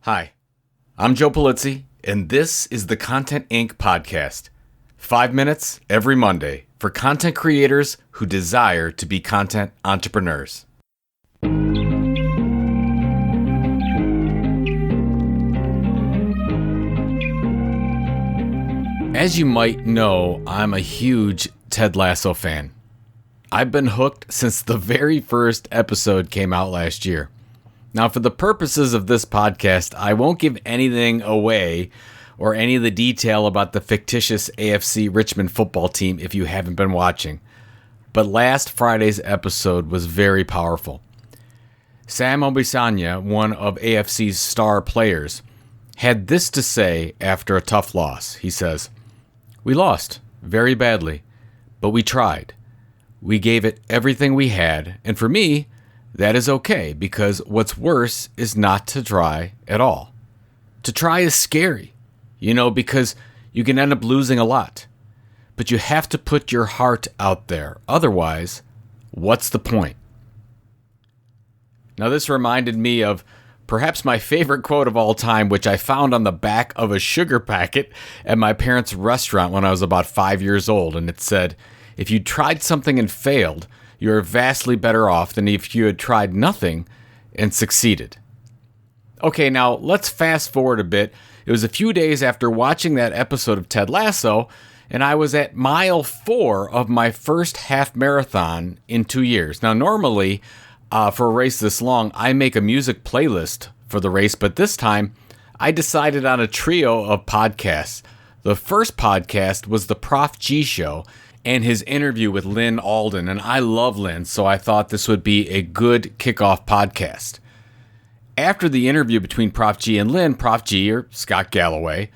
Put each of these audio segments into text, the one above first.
Hi, I'm Joe Polizzi, and this is the Content Inc. podcast. 5 minutes every Monday for content creators who desire to be content entrepreneurs. As you might know, I'm a huge Ted Lasso fan. I've been hooked since the very first episode came out last year. Now, for the purposes of this podcast, I won't give anything away or any of the detail about the fictitious AFC Richmond football team if you haven't been watching. But last Friday's episode was very powerful. Sam Obisanya, one of AFC's star players, had this to say after a tough loss. He says, "We lost very badly, but we tried. We gave it everything we had, and for me, that is okay, because what's worse is not to try at all. To try is scary, because you can end up losing a lot. But you have to put your heart out there. Otherwise, what's the point?" Now, this reminded me of perhaps my favorite quote of all time, which I found on the back of a sugar packet at my parents' restaurant when I was about 5 years old. And it said, "If you tried something and failed, you are vastly better off than if you had tried nothing and succeeded." Okay, now let's fast forward a bit. It was a few days after watching that episode of Ted Lasso, and I was at mile 4 of my first half marathon in 2 years. Now, normally, for a race this long, I make a music playlist for the race, but this time, I decided on a trio of podcasts. The first podcast was the Prof G Show, and his interview with Lynn Alden, and I love Lynn, so I thought this would be a good kickoff podcast. After the interview between Prof G and Lynn, Prof G, or Scott Galloway,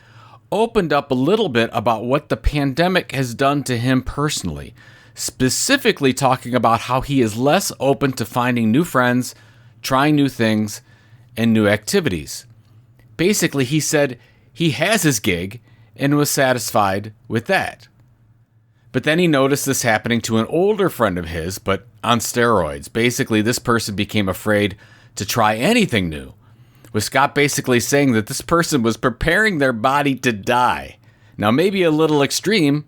opened up a little bit about what the pandemic has done to him personally, specifically talking about how he is less open to finding new friends, trying new things, and new activities. Basically, he said he has his gig and was satisfied with that. But then he noticed this happening to an older friend of his, but on steroids. Basically, this person became afraid to try anything new, with Scott basically saying that this person was preparing their body to die. Now, maybe a little extreme,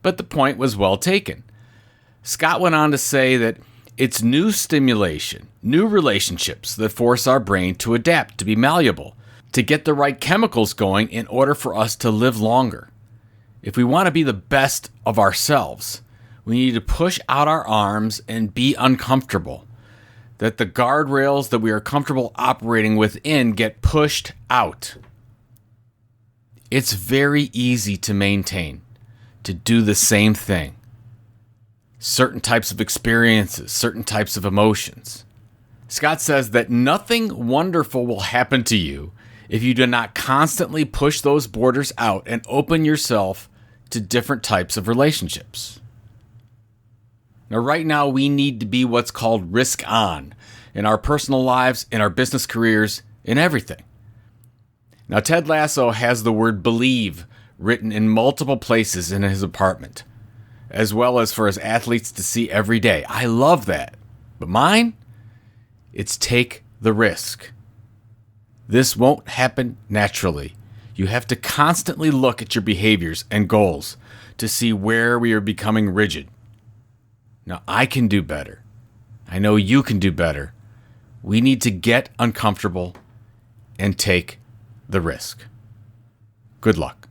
but the point was well taken. Scott went on to say that it's new stimulation, new relationships that force our brain to adapt, to be malleable, to get the right chemicals going in order for us to live longer. If we want to be the best of ourselves, we need to push out our arms and be uncomfortable. That the guardrails that we are comfortable operating within get pushed out. It's very easy to maintain, to do the same thing. Certain types of experiences, certain types of emotions. Scott says that nothing wonderful will happen to you if you do not constantly push those borders out and open yourself to different types of relationships. Now, right now, we need to be what's called risk on in our personal lives, in our business careers, in everything. Now, Ted Lasso has the word believe written in multiple places in his apartment, as well as for his athletes to see every day. I love that. But mine? It's take the risk. This won't happen naturally. You have to constantly look at your behaviors and goals to see where we are becoming rigid. Now, I can do better. I know you can do better. We need to get uncomfortable and take the risk. Good luck.